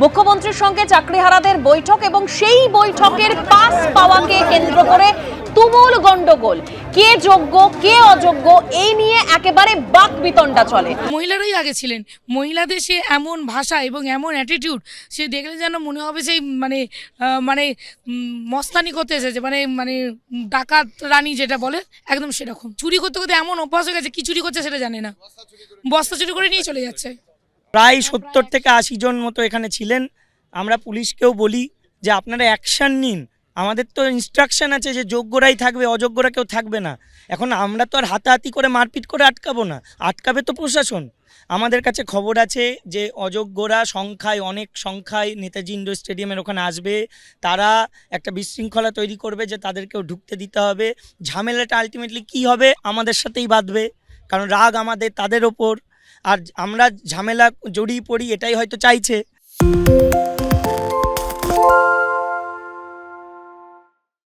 মুখ্যমন্ত্রীর সঙ্গে চাকরিহারাদের বৈঠক এবং সেই বৈঠকের পাস পাওয়াকে কেন্দ্র করে তুমুল গন্ডগোল। কে যোগ্য কে অযোগ্য এই নিয়ে একেবারে বাকবিতণ্ডা চলে। মহিলারাই আগে ছিলেন, মহিলাদের সে এমন ভাষা এবং এমন অ্যাটিটিউড সে দেখলে যেন মনে হবে সেই মস্তানি করতে এসেছে, ডাকাত রানী যেটা বলে একদম সেরকম। চুরি করতে করতে এমন অভ্যাস হয়ে গেছে, কি চুরি করছে সেটা জানে না, বস্তা চুরি করে নিয়ে চলে যাচ্ছে। প্রায় 70 থেকে 80 জন মতো এখানে ছিলেন। আমরা পুলিশকেও বলি যে আপনারা অ্যাকশন নিন। আমাদের তো ইনস্ট্রাকশন আছে যে যোগ্যরাই থাকবে, অযোগ্যরা কেউ থাকবে না। এখন আমরা তো আর হাতাহাতি করে মারপিট করে আটকাবো না, আটকাবে তো প্রশাসন। আমাদের কাছে খবর আছে যে অযোগ্যরা অনেক সংখ্যায় নেতাজি ইন্ডোর স্টেডিয়ামের ওখানে আসবে। তারা একটা বিশৃঙ্খলা তৈরি করবে যে তাদেরকেও ঢুকতে দিতে হবে। ঝামেলাটা আলটিমেটলি কী হবে আমাদের সাথেই বাঁধবে, কারণ রাগ আমাদের তাদের ওপর। আর আমরা ঝামেলা জড়িয়ে পড়ি এটাই হয়তো চাইছে।